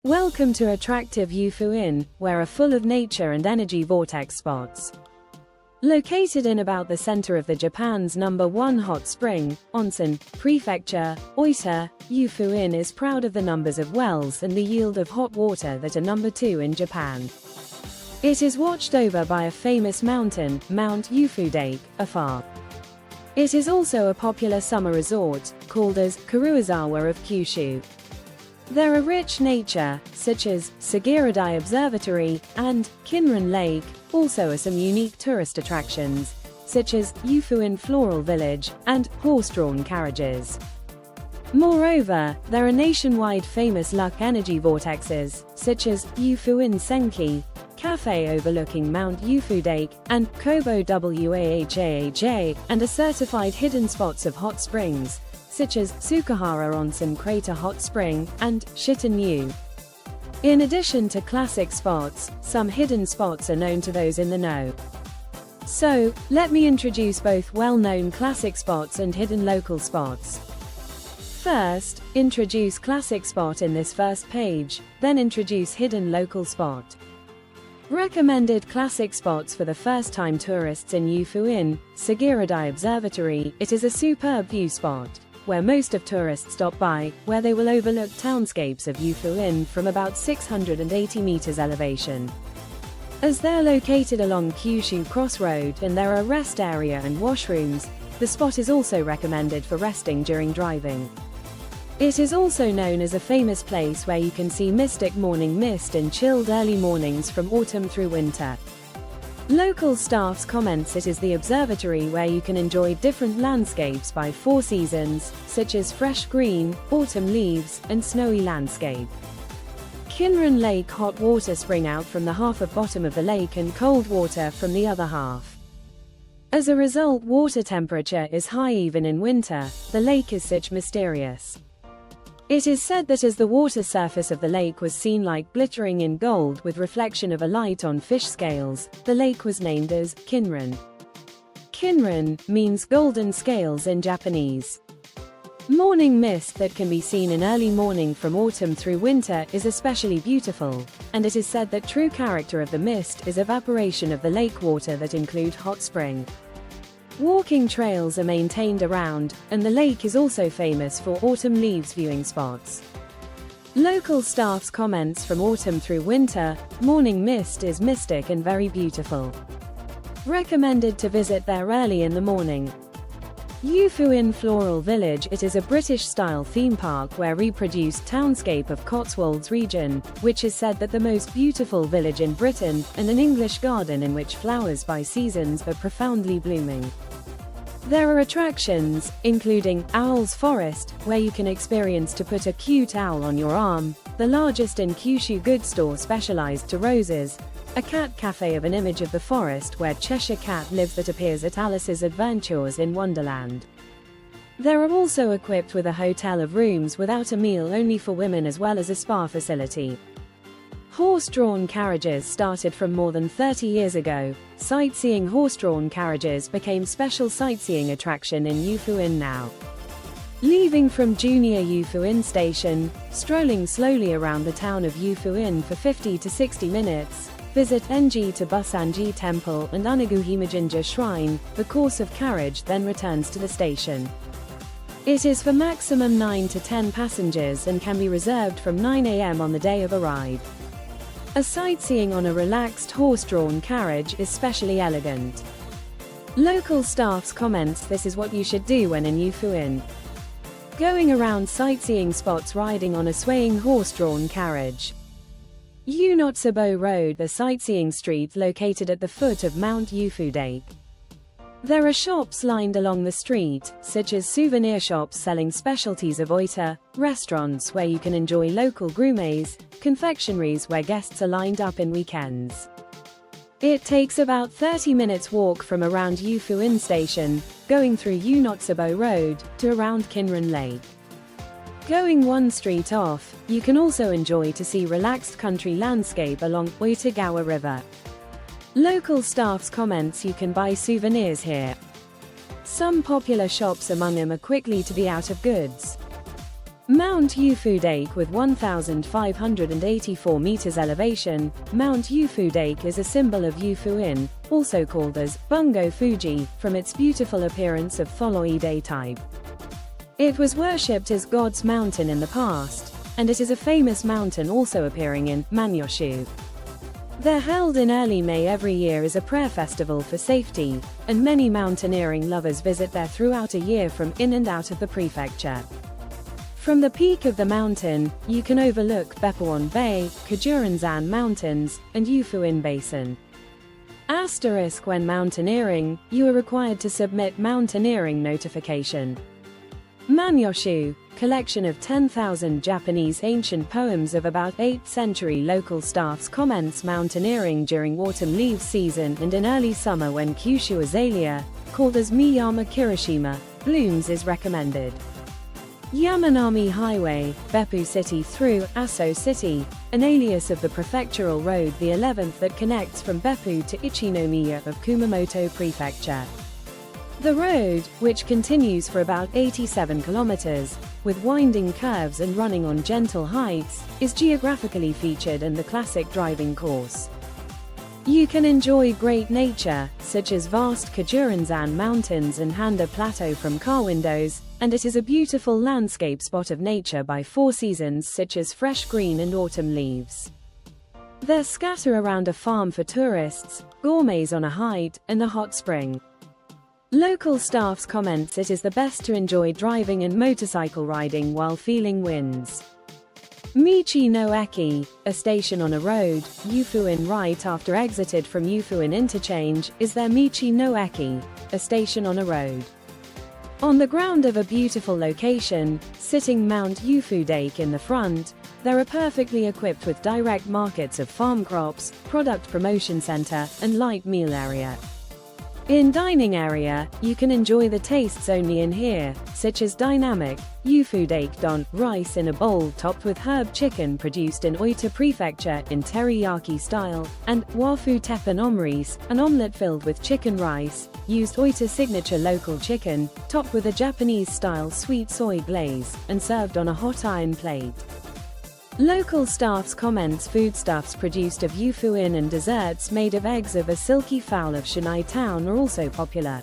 Welcome to attractive Yufuin, where are full of nature and energy vortex spots. Located in about the center of the Japan's #1 hot spring, onsen, prefecture, Oita, Yufuin is proud of the numbers of wells and the yield of hot water that are #2 in Japan. It is watched over by a famous mountain, Mount Yufuin, afar. It is also a popular summer resort, called as Karuizawa of Kyushu. There are rich nature, such as Sagiradai Observatory and Kinren Lake. Also are some unique tourist attractions, such as Yufuin Floral Village and horse-drawn carriages. Moreover, there are nationwide famous luck energy vortexes, such as Yufuin Senki, cafe overlooking Mount Yufuin, and Kobo Wahahaj, and are certified hidden spots of hot springs, such as Sukahara Onsen Crater Hot Spring and Shiten-yu. In addition to classic spots, some hidden spots are known to those in the know. So, let me introduce both well-known classic spots and hidden local spots. First, introduce classic spot in this first page, then introduce hidden local spot. Recommended classic spots for the first-time tourists in Yufuin, Sagiradai Observatory. It is a superb view spot, where most of tourists stop by, where they will overlook townscapes of Yufuin from about 680 meters elevation. As they're located along Kyushu Crossroad and there are rest area and washrooms, the spot is also recommended for resting during driving. It is also known as a famous place where you can see mystic morning mist in chilled early mornings from autumn through winter. Local staff's comments: it is the observatory where you can enjoy different landscapes by 4 seasons, such as fresh green, autumn leaves, and snowy landscape. Kinren Lake hot water spring out from the half of bottom of the lake and cold water from the other half. As a result, water temperature is high even in winter. The lake is such mysterious. It is said that as the water surface of the lake was seen like glittering in gold with reflection of a light on fish scales, the lake was named as Kinren. Kinren means golden scales in Japanese. Morning mist that can be seen in early morning from autumn through winter is especially beautiful, and it is said that true character of the mist is evaporation of the lake water that include hot spring. Walking trails are maintained around, and the lake is also famous for autumn leaves viewing spots. Local staff's comments: from autumn through winter, morning mist is mystic and very beautiful. Recommended to visit there early in the morning. Yufuin Floral Village. It is a British-style theme park where reproduced townscape of Cotswolds region, which is said that the most beautiful village in Britain, and an English garden in which flowers by seasons are profoundly blooming. There are attractions, including Owl's Forest, where you can experience to put a cute owl on your arm, the largest in Kyushu goods store specialized to roses, a cat cafe of an image of the forest where Cheshire Cat lives that appears at Alice's Adventures in Wonderland. There are also equipped with a hotel of rooms without a meal only for women as well as a spa facility. Horse-drawn carriages started from more than 30 years ago. Sightseeing horse-drawn carriages became special sightseeing attraction in Yufuin now. Leaving from Junior Yufuin Station, strolling slowly around the town of Yufuin for 50 to 60 minutes, visit Enji to Busanji Temple and Unaguhimajinja Shrine. The course of carriage then returns to the station. It is for maximum 9 to 10 passengers and can be reserved from 9 a.m. on the day of a ride. A sightseeing on a relaxed horse-drawn carriage is specially elegant. Local staff's comments: this is what you should do when in Yufuin. Going around sightseeing spots riding on a swaying horse-drawn carriage. Yunotsabo Road, the sightseeing street located at the foot of Mount Yufuin. There are shops lined along the street, such as souvenir shops selling specialties of Oita, restaurants where you can enjoy local gourmets, confectionaries where guests are lined up in weekends. It takes about 30 minutes walk from around Yufuin Station, going through Yunotsabo Road, to around Kinren Lake. Going one street off, you can also enjoy to see relaxed country landscape along Oitagawa River. Local staff's comments: you can buy souvenirs here. Some popular shops among them are quickly to be out of goods. Mount Yufuin with 1,584 meters elevation. Mount Yufuin is a symbol of Yufuin, also called as Bungo Fuji, from its beautiful appearance of tholoide type. It was worshipped as God's mountain in the past, and it is a famous mountain also appearing in Manyoshu. They're held in early May every year as a prayer festival for safety, and many mountaineering lovers visit there throughout a year from in and out of the prefecture. From the peak of the mountain, you can overlook Bepuan Bay, Kajuranzan Mountains, and Yufuin Basin. Asterisk: when mountaineering, you are required to submit mountaineering notification. Manyoshu, collection of 10,000 Japanese ancient poems of about 8th century. Local staffs commence mountaineering during autumn leaves season and in early summer when Kyushu azalea, called as Miyama Kirishima, blooms is recommended. Yamanami Highway, Beppu City through Aso City, an alias of the prefectural road, the 11th that connects from Beppu to Ichinomiya of Kumamoto Prefecture. The road, which continues for about 87 kilometers, with winding curves and running on gentle heights, is geographically featured in the classic driving course. You can enjoy great nature, such as vast Kajuranzan Mountains and Handa Plateau from car windows, and it is a beautiful landscape spot of nature by four seasons such as fresh green and autumn leaves. They're scattered around a farm for tourists, gourmets on a height, and a hot spring. Local staffs comments it is the best to enjoy driving and motorcycle riding while feeling winds. Michi no Eki, a station on a road, Yufuin right after exited from Yufuin interchange, is their Michi no Eki, a station on a road. On the ground of a beautiful location, sitting Mount Yufuin in the front, there are perfectly equipped with direct markets of farm crops, product promotion center, and light meal area. In dining area, you can enjoy the tastes only in here, such as dynamic Yufuin don, rice in a bowl topped with herb chicken produced in Oita Prefecture in teriyaki style, and wafu teppan omris, an omelette filled with chicken rice, used Oita signature local chicken, topped with a Japanese-style sweet soy glaze, and served on a hot iron plate. Local staffs comments foodstuffs produced of Yufuin and desserts made of eggs of a silky fowl of Shanai town are also popular.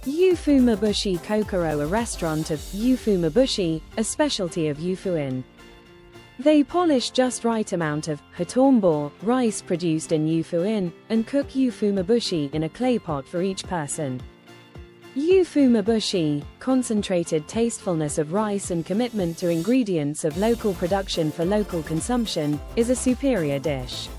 Yufumabushi Kokoro, a restaurant of Yufumabushi, a specialty of Yufuin. They polish just right amount of hatombo, rice produced in Yufuin, and cook Yufumabushi in a clay pot for each person. Yufumabushi, concentrated tastefulness of rice and commitment to ingredients of local production for local consumption, is a superior dish.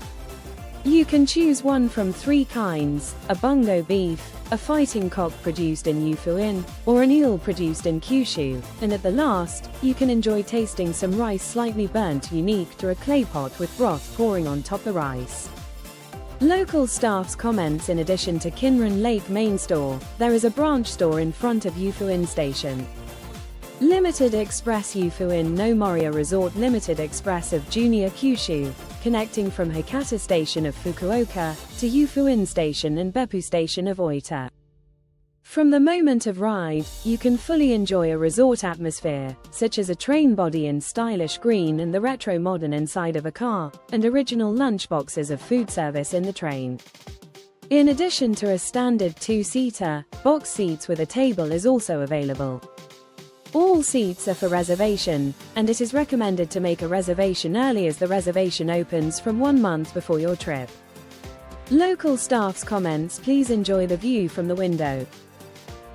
You can choose one from three kinds: a bungo beef, a fighting cock produced in Yufuin, or an eel produced in Kyushu, and at the last, you can enjoy tasting some rice slightly burnt unique to a clay pot with broth pouring on top the rice. Local staffs comments in addition to Kinran Lake main store, there is a branch store in front of Yufuin Station. Limited Express Yufuin no Moriya Resort Limited Express of Junior Kyushu, connecting from Hakata Station of Fukuoka to Yufuin Station and Beppu Station of Oita. From the moment of ride, you can fully enjoy a resort atmosphere, such as a train body in stylish green and the retro modern inside of a car, and original lunchboxes of food service in the train. In addition to a standard two-seater, box seats with a table is also available. All seats are for reservation, and it is recommended to make a reservation early as the reservation opens from 1 month before your trip. Local staff's comments: please enjoy the view from the window.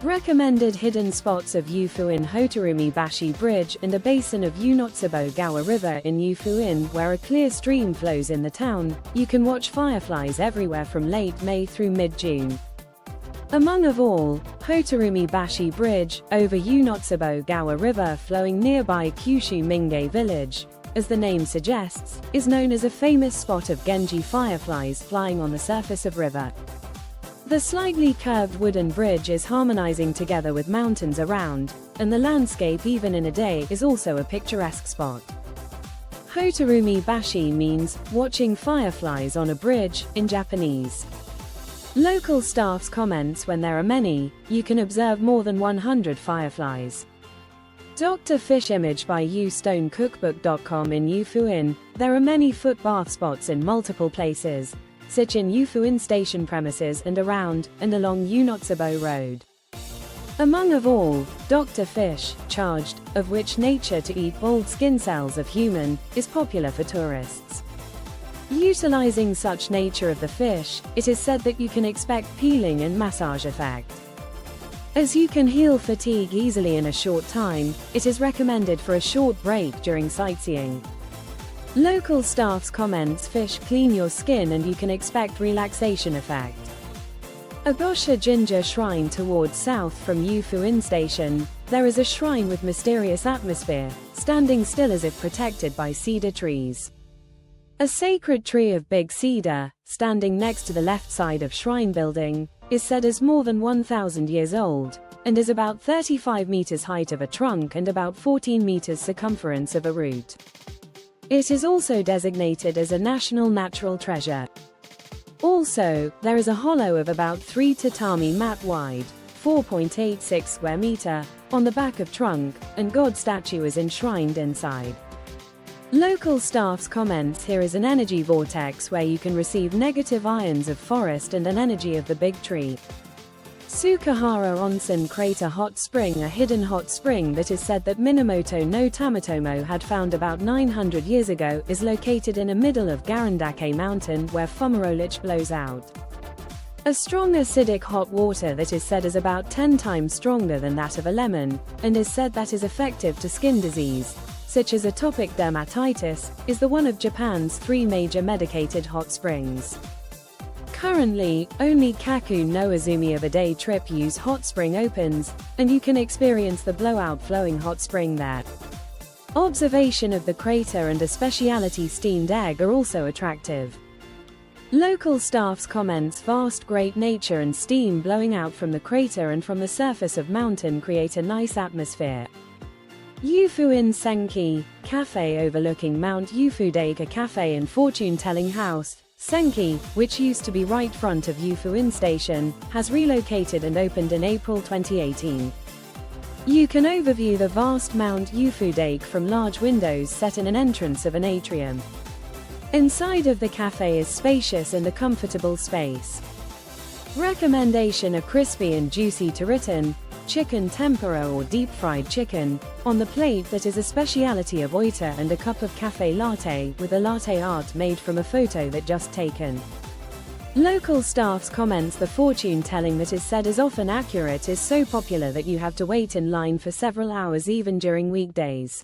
Recommended hidden spots of Yufuin: Hotarumi Bashi Bridge and a basin of Unotsubo Gawa River in Yufuin where a clear stream flows in the town. You can watch fireflies everywhere from late May through mid-June. Among of all, Hotarumi Bashi Bridge, over Unotsubo Gawa River flowing nearby Kyushu Minge village, as the name suggests, is known as a famous spot of Genji fireflies flying on the surface of river. The slightly curved wooden bridge is harmonizing together with mountains around, and the landscape even in a day is also a picturesque spot. Hotarumi Bashi means watching fireflies on a bridge in Japanese. Local staff's comments: when there are many, you can observe more than 100 fireflies. Dr. Fish image by YouStoneCookbook.com. In Yufuin, there are many foot bath spots in multiple places, such in Yufuin station premises and around and along Unotsubo Road. Among of all, Dr. Fish, charged, of which nature to eat bald skin cells of human, is popular for tourists. Utilizing such nature of the fish, it is said that you can expect peeling and massage effect. As you can heal fatigue easily in a short time, it is recommended for a short break during sightseeing. Local staff's comments: fish clean your skin and you can expect relaxation effect. Agosha Ginger Shrine towards south from Yufuin Station, there is a shrine with mysterious atmosphere, standing still as if protected by cedar trees. A sacred tree of big cedar, standing next to the left side of shrine building, is said as more than 1,000 years old, and is about 35 meters height of a trunk and about 14 meters circumference of a root. It is also designated as a national natural treasure. Also, there is a hollow of about 3 tatami mat wide, 4.86 square meter, on the back of trunk, and God statue is enshrined inside. Local staff's comments: here is an energy vortex where you can receive negative ions of forest and an energy of the big tree. Sukahara Onsen Crater Hot Spring, a hidden hot spring that is said that Minamoto no Tamatomo had found about 900 years ago, is located in the middle of Garandake Mountain where fumarolic blows out. A strong acidic hot water that is said is about 10 times stronger than that of a lemon, and is said that is effective to skin disease, such as atopic dermatitis, is the one of Japan's 3 major medicated hot springs. Currently, only Kaku no Azumi of a day trip use hot spring opens, and you can experience the blowout flowing hot spring there. Observation of the crater and a specialty steamed egg are also attractive. Local staff's comments: vast great nature and steam blowing out from the crater and from the surface of mountain create a nice atmosphere. Yufuin Senki Cafe overlooking Mount Yufudake, a cafe and fortune-telling house. Senki, which used to be right front of Yufuin Station, has relocated and opened in April 2018. You can overview the vast Mount Yufudake from large windows set in an entrance of an atrium. Inside of the cafe is spacious and a comfortable space. Recommendation: a crispy and juicy tarritan, chicken tempura or deep-fried chicken, on the plate that is a speciality of Oita, and a cup of cafe latte, with a latte art made from a photo that just taken. Local staff's comments: the fortune-telling that is said is often accurate is so popular that you have to wait in line for several hours even during weekdays.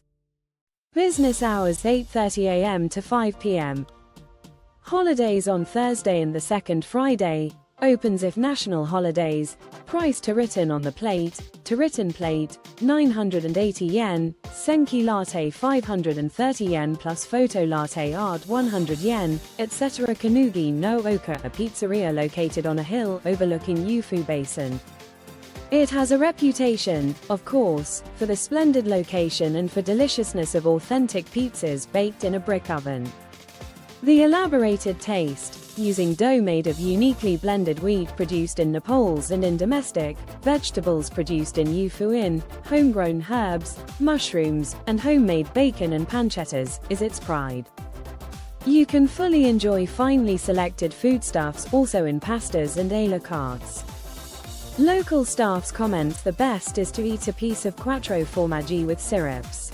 Business hours 8:30 a.m. to 5 p.m. Holidays on Thursday and the second Friday. Opens if national holidays. Price: tarritan on the plate, tarritan plate, 980 yen, senki latte 530 yen plus photo latte art 100 yen, etc. Kanugi no Oka, a pizzeria located on a hill overlooking Yufu Basin. It has a reputation, of course, for the splendid location and for deliciousness of authentic pizzas baked in a brick oven. The elaborated taste, using dough made of uniquely blended wheat produced in Nepals and in domestic vegetables produced in Yufuin, homegrown herbs, mushrooms, and homemade bacon and pancettas, is its pride. You can fully enjoy finely selected foodstuffs also in pastas and a la cartes. Local staff's comments: the best is to eat a piece of quattro formaggi with syrups.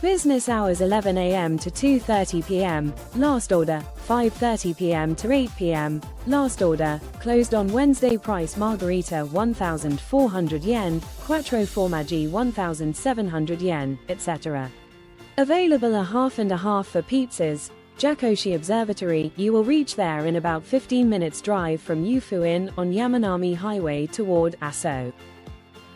Business hours 11 a.m. to 2:30 p.m. Last order 5:30 p.m. to 8 p.m. Last order closed on Wednesday. Price: margarita 1,400 yen, quattro formaggi 1,700 yen, etc. Available a half and a half for pizzas. Jakoshi Observatory. You will reach there in about 15 minutes drive from Yufuin on Yamanami Highway toward Aso.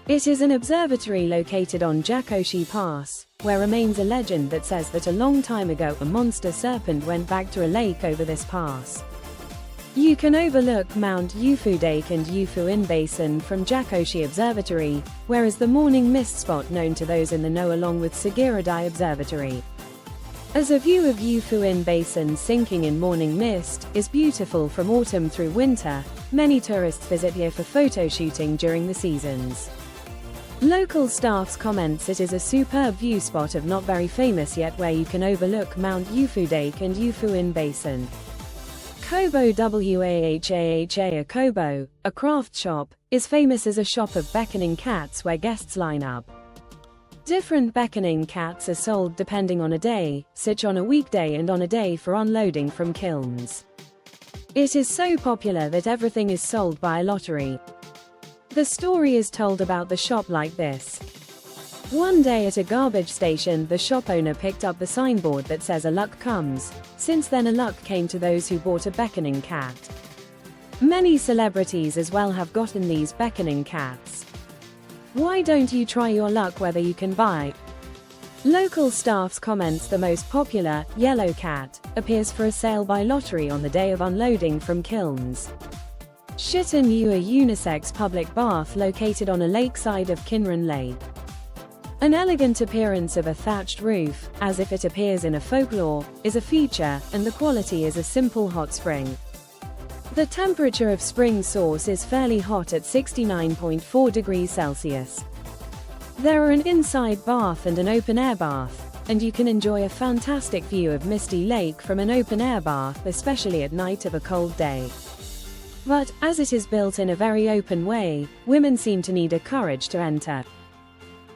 It is an observatory located on Jakoshi Pass, where remains a legend that says that a long time ago a monster serpent went back to a lake over this pass. You can overlook Mount Yufudake and Yufuin Basin from Jakoshi Observatory, whereas the morning mist spot known to those in the know along with Sagiradai Observatory. As a view of Yufuin Basin sinking in morning mist is beautiful from autumn through winter, many tourists visit here for photo shooting during the seasons. Local staff's comments: it is a superb view spot of not very famous yet where you can overlook Mount Yufuin and Yufuin Basin. Kobo Wahaha. A kobo, a craft shop, is famous as a shop of beckoning cats where guests line up. Different beckoning cats are sold depending on a day, such on a weekday and on a day for unloading from kilns. It is so popular that everything is sold by a lottery. The story is told about the shop like this. One day at a garbage station, the shop owner picked up the signboard that says "A luck comes." Since then, a luck came to those who bought a beckoning cat. Many celebrities as well have gotten these beckoning cats. Why don't you try your luck whether you can buy? Local staff's comments: the most popular, yellow cat, appears for a sale by lottery on the day of unloading from kilns. Shitan Yu, a unisex public bath located on a lakeside of Kinran Lake. An elegant appearance of a thatched roof, as if it appears in a folklore, is a feature, and the quality is a simple hot spring. The temperature of spring source is fairly hot at 69.4 degrees Celsius. There are an inside bath and an open-air bath, and you can enjoy a fantastic view of Misty Lake from an open-air bath, especially at night of a cold day. But, as it is built in a very open way, women seem to need a courage to enter.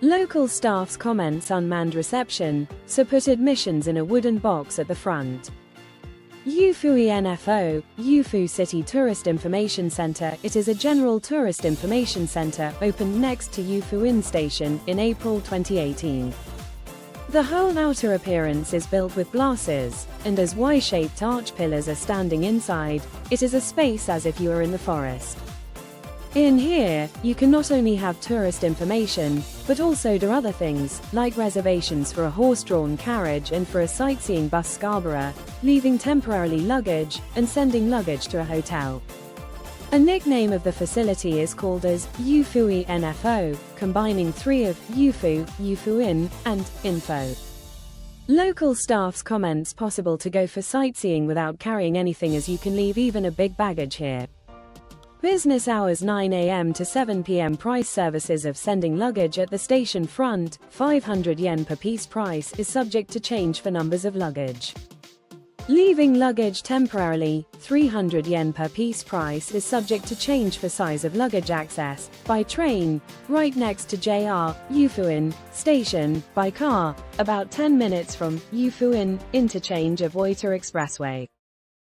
Local staff's comments: unmanned reception, so put admissions in a wooden box at the front. Yufuin, Yufu City Tourist Information Center. It is a general tourist information center, opened next to Yufuin Station, in April 2018. The whole outer appearance is built with glasses, and as Y-shaped arch pillars are standing inside, it is a space as if you are in the forest. In here, you can not only have tourist information, but also do other things, like reservations for a horse-drawn carriage and for a sightseeing bus Scarborough, leaving temporarily luggage, and sending luggage to a hotel. A nickname of the facility is called as Yufuin, combining three of Yufu, Yufuin, and info. Local staff's comments: possible to go for sightseeing without carrying anything as you can leave even a big baggage here. Business hours 9 a.m. to 7 p.m. Price: services of sending luggage at the station front, 500 yen per piece. Price is subject to change for numbers of luggage. Leaving luggage temporarily, 300 yen per piece. Price is subject to change for size of luggage. Access by train, right next to JR Yufuin Station; by car, about 10 minutes from Yufuin interchange of Oita Expressway.